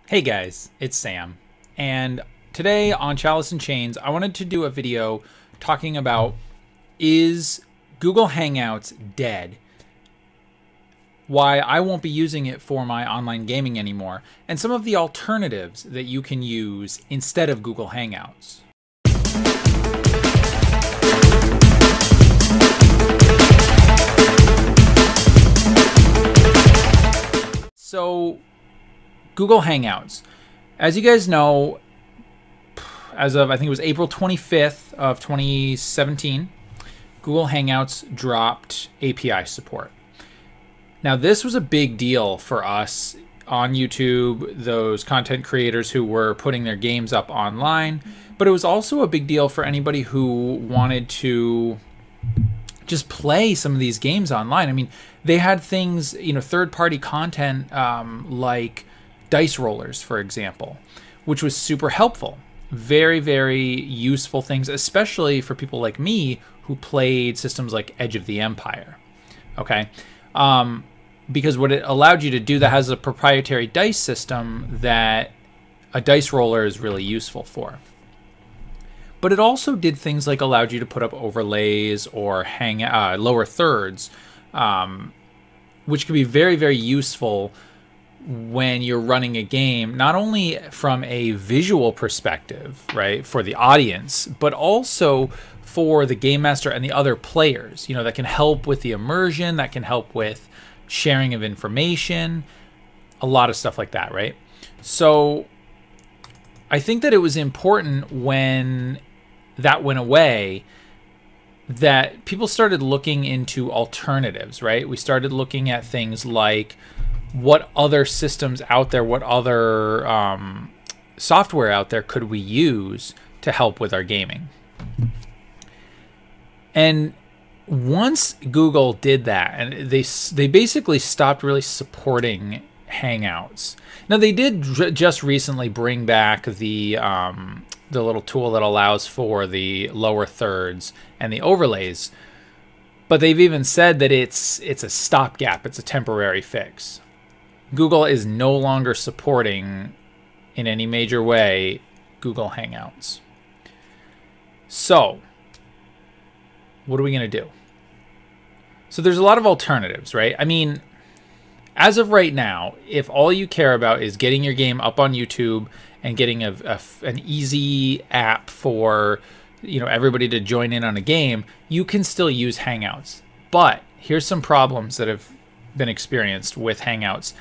Hey guys, it's Sam, and today on Chalice and Chains, I wanted to do a video talking about, is Google Hangouts dead? Why I won't be using it for my online gaming anymore, and some of the alternatives that you can use instead of Google Hangouts. So, Google Hangouts. As you guys know, as of I think it was April 25th of 2017, Google Hangouts dropped API support. Now this was a big deal for us on YouTube, those content creators who were putting their games up online, but it was also a big deal for anybody who wanted to just play some of these games online. I mean, they had things, third-party content like dice rollers, for example, which was super helpful. Very, very useful things, especially for people like me who played systems like Edge of the Empire. Okay, because what it allowed you to do, that has a proprietary dice system that a dice roller is really useful for. But it also did things like allowed you to put up overlays or lower thirds, which could be very, very useful when you're running a game, not only from a visual perspective, right, for the audience, but also for the game master and the other players, that can help with the immersion, that can help with sharing of information, a lot of stuff like that, right? So I think that it was important when that went away that people started looking into alternatives, right? We started looking at things like what other systems out there, what other software out there could we use to help with our gaming. And once Google did that, and they basically stopped really supporting Hangouts. Now they did just recently bring back the little tool that allows for the lower thirds and the overlays, but they've even said that it's a stopgap, it's a temporary fix. Google is no longer supporting in any major way Google Hangouts. So, what are we going to do? So there's a lot of alternatives, right? I mean, as of right now, if all you care about is getting your game up on YouTube and getting an easy app for everybody to join in on a game, you can still use Hangouts. But here's some problems that have been experienced with Hangouts.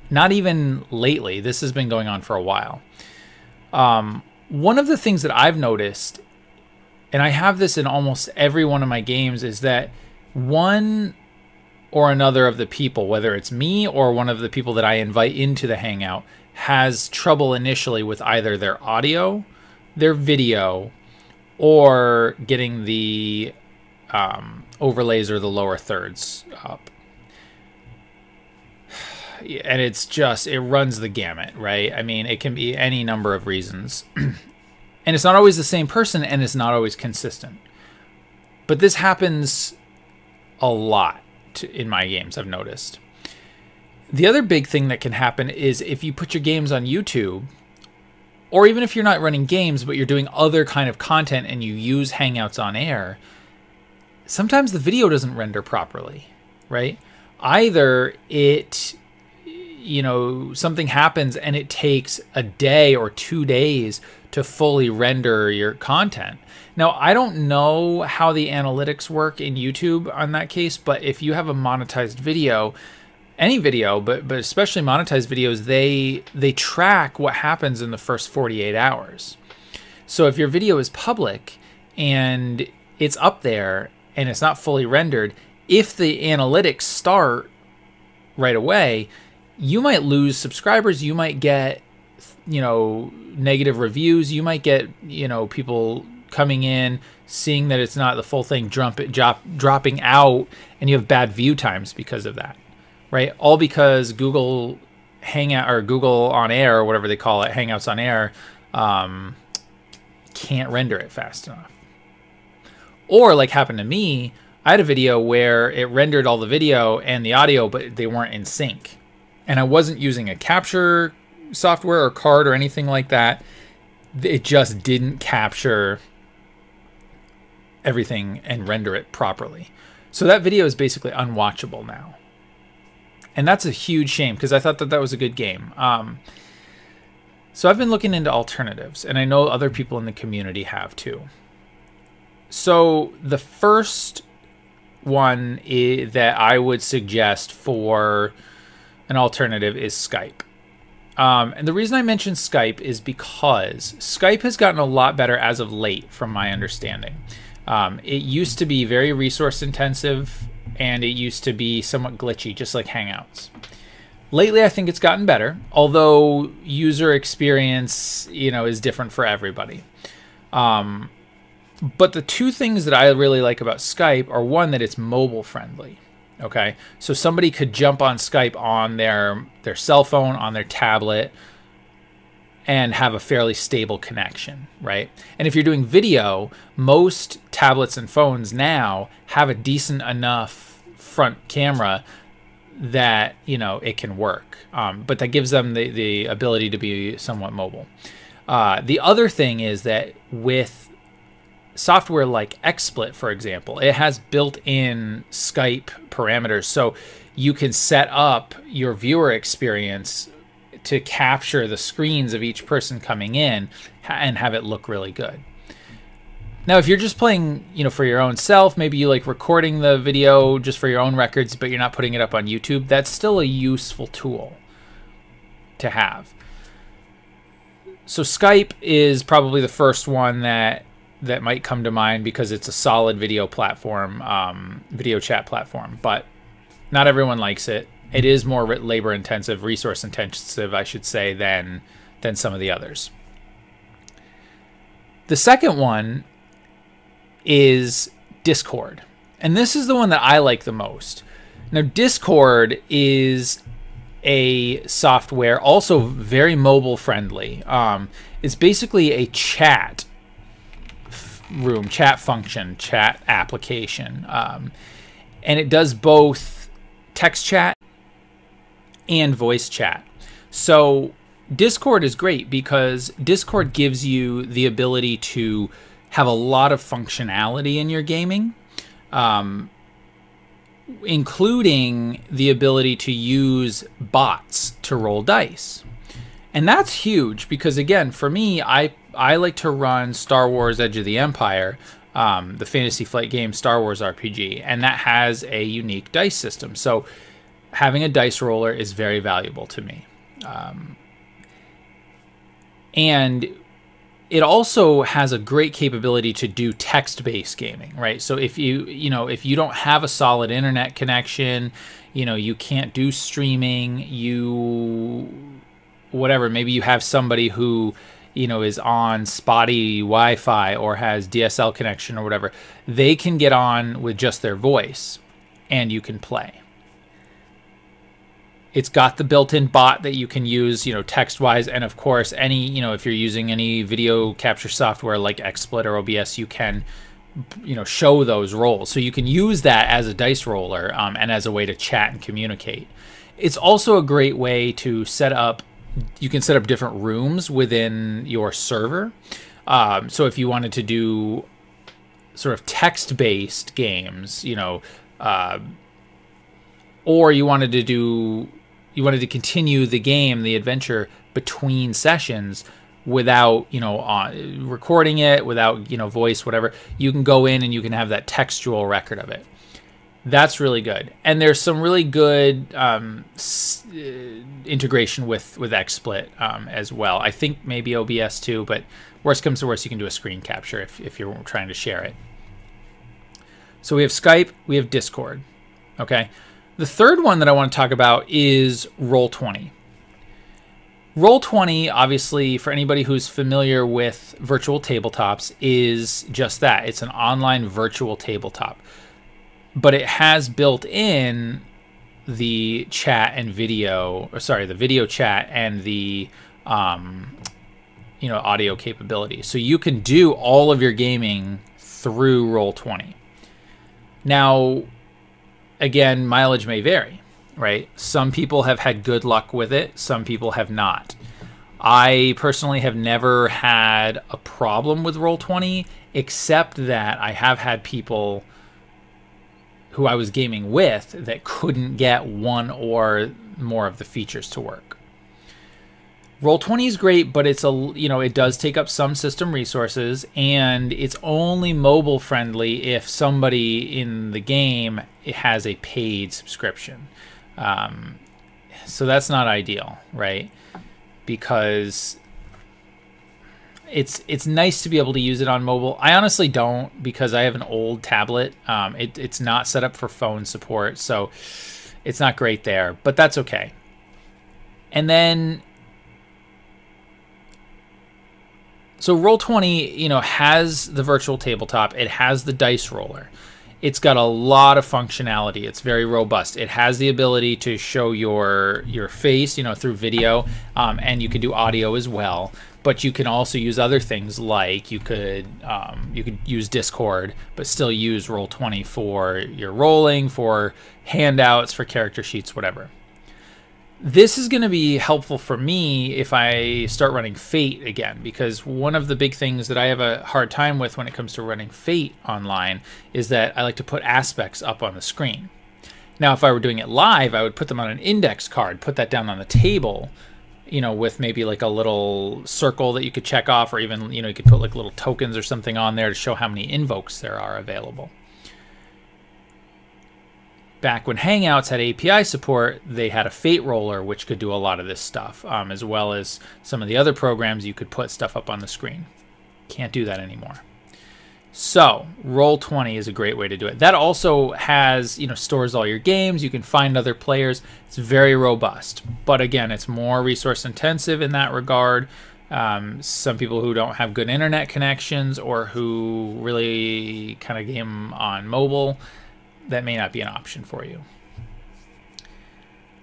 Not even lately. This has been going on for a while. One of the things that I've noticed, and I have this in almost every one of my games, is that one or another of the people, whether it's me or one of the people that I invite into the Hangout, has trouble initially with either their audio, their video, or getting the overlays or the lower thirds up. And it runs the gamut, right? I mean, it can be any number of reasons. And it's not always the same person, and it's not always consistent. But this happens a lot in my games, I've noticed. The other big thing that can happen is if you put your games on YouTube, or even if you're not running games, but you're doing other kind of content and you use Hangouts on air, sometimes the video doesn't render properly, right? Either something happens and it takes a day or 2 days to fully render your content. Now, I don't know how the analytics work in YouTube on that case, but if you have a monetized video, any video, but especially monetized videos, they track what happens in the first 48 hours. So if your video is public and it's up there and it's not fully rendered, if the analytics start right away, you might lose subscribers, you might get, negative reviews, you might get, people coming in, seeing that it's not the full thing, dropping out, and you have bad view times because of that, right? All because Google Hangout or Google On Air, or whatever they call it, Hangouts on Air, can't render it fast enough. Or like happened to me, I had a video where it rendered all the video and the audio, but they weren't in sync. And I wasn't using a capture software or card or anything like that. It just didn't capture everything and render it properly. So that video is basically unwatchable now. And that's a huge shame because I thought that that was a good game. So I've been looking into alternatives, and I know other people in the community have too. So the first one that I would suggest for an alternative is Skype. And the reason I mention Skype is because Skype has gotten a lot better as of late, from my understanding. It used to be very resource intensive, and it used to be somewhat glitchy, just like Hangouts. Lately, I think it's gotten better, although user experience, is different for everybody. But the two things that I really like about Skype are, one, that it's mobile friendly. Okay, so somebody could jump on Skype on their cell phone, on their tablet, and have a fairly stable connection, right? And if you're doing video, most tablets and phones now have a decent enough front camera that, it can work. But that gives them the ability to be somewhat mobile. The other thing is that with software like XSplit, for example, it has built-in Skype parameters, so you can set up your viewer experience to capture the screens of each person coming in and have it look really good. Now, if you're just playing, for your own self, maybe you like recording the video just for your own records, but you're not putting it up on YouTube, that's still a useful tool to have. So Skype is probably the first one that might come to mind because it's a solid video platform, video chat platform, but not everyone likes it. It is more labor intensive, resource intensive, I should say, than some of the others. The second one is Discord. And this is the one that I like the most. Now, Discord is a software also very mobile friendly. It's basically a chat room, chat function, chat application. And it does both text chat and voice chat. So Discord is great because Discord gives you the ability to have a lot of functionality in your gaming, including the ability to use bots to roll dice. And that's huge because, again, for me, I like to run Star Wars Edge of the Empire, the Fantasy Flight game Star Wars RPG, and that has a unique dice system. So having a dice roller is very valuable to me. And it also has a great capability to do text-based gaming, right? So if if you don't have a solid internet connection, you can't do streaming, maybe you have somebody who is on spotty Wi-Fi or has DSL connection or whatever, they can get on with just their voice and you can play. It's got the built-in bot that you can use, text-wise, and of course, any, if you're using any video capture software like XSplit or OBS, you can, show those rolls. So you can use that as a dice roller and as a way to chat and communicate. It's also a great way to set up. You can set up different rooms within your server. So if you wanted to do sort of text-based games, or you wanted to continue the game, the adventure between sessions without, recording it, without, voice, whatever, you can go in and you can have that textual record of it. That's really good. And there's some really good integration with XSplit as well. I think maybe OBS too, but worst comes to worst, you can do a screen capture if you're trying to share it. So we have Skype, we have Discord, okay? The third one that I want to talk about is Roll20. Roll20, obviously, for anybody who's familiar with virtual tabletops, is just that. It's an online virtual tabletop. But it has built in the chat and video, the video chat and the audio capability. So you can do all of your gaming through Roll20. Now, again, mileage may vary, right? Some people have had good luck with it. Some people have not. I personally have never had a problem with Roll20, except that I have had people who I was gaming with that couldn't get one or more of the features to work. Roll20 is great, but it's it does take up some system resources, and it's only mobile friendly if somebody in the game has a paid subscription. So that's not ideal, right? Because it's nice to be able to use it on mobile. I honestly don't, because I have an old tablet. It's not set up for phone support, so it's not great there, but that's okay. And then, so Roll20, has the virtual tabletop. It has the dice roller. It's got a lot of functionality. It's very robust. It has the ability to show your face, through video, and you can do audio as well. But you can also use other things, like you could use Discord, but still use Roll20 for your rolling, for handouts, for character sheets, whatever. This is going to be helpful for me if I start running Fate again, because one of the big things that I have a hard time with when it comes to running Fate online is that I like to put aspects up on the screen. Now, if I were doing it live, I would put them on an index card, put that down on the table, with maybe like a little circle that you could check off, or even, you could put like little tokens or something on there to show how many invokes there are available. Back when Hangouts had API support, they had a Fate roller, which could do a lot of this stuff, as well as some of the other programs you could put stuff up on the screen. Can't do that anymore. So Roll20 is a great way to do it. That also has, stores all your games. You can find other players. It's very robust, but again, it's more resource intensive in that regard. Some people who don't have good internet connections, or who really kind of game on mobile, that may not be an option for you.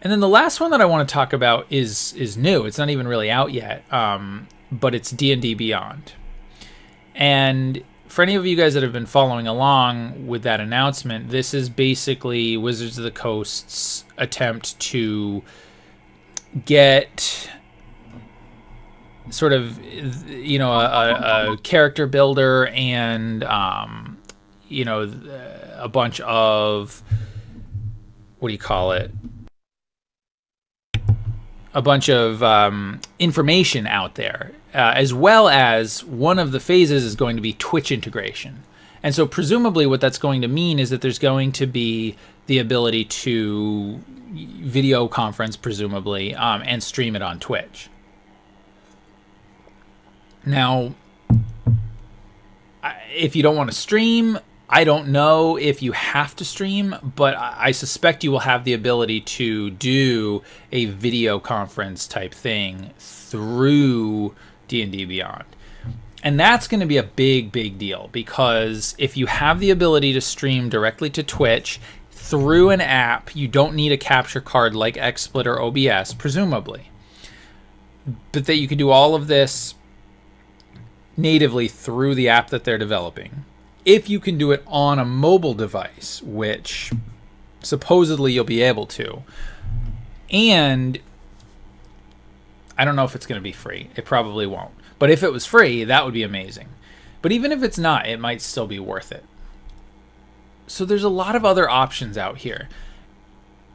And then the last one that I want to talk about is new. It's not even really out yet, but it's D&D Beyond. And for any of you guys that have been following along with that announcement, this is basically Wizards of the Coast's attempt to get sort of, a character builder and, a bunch of, a bunch of information out there, as well as one of the phases is going to be Twitch integration. And so presumably what that's going to mean is that there's going to be the ability to video conference, presumably, and stream it on Twitch. Now, if you don't want to stream, I don't know if you have to stream, but I suspect you will have the ability to do a video conference type thing through D&D Beyond. And that's going to be a big, big deal, because if you have the ability to stream directly to Twitch through an app, you don't need a capture card like XSplit or OBS, presumably. But that you can do all of this natively through the app that they're developing. If you can do it on a mobile device, which supposedly you'll be able to. And I don't know if it's going to be free. It probably won't. But if it was free, that would be amazing. But even if it's not, it might still be worth it. So there's a lot of other options out here.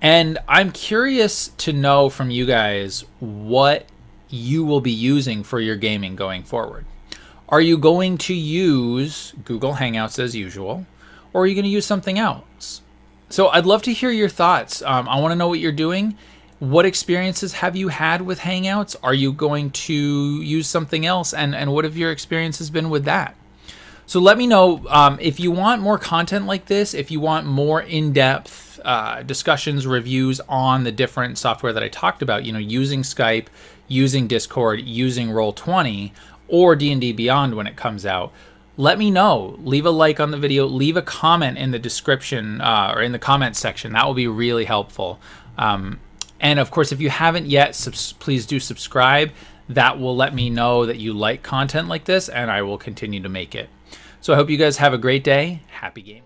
And I'm curious to know from you guys what you will be using for your gaming going forward. Are you going to use Google Hangouts as usual, or are you going to use something else? So I'd love to hear your thoughts. I want to know what you're doing. What experiences have you had with Hangouts? Are you going to use something else? And what have your experiences been with that? So let me know if you want more content like this, if you want more in-depth discussions, reviews on the different software that I talked about, using Skype, using Discord, using Roll20, or D&D Beyond when it comes out. Let me know. Leave a like on the video. Leave a comment in the description or in the comments section. That will be really helpful. And of course, if you haven't yet, please do subscribe. That will let me know that you like content like this, and I will continue to make it. So I hope you guys have a great day. Happy gaming.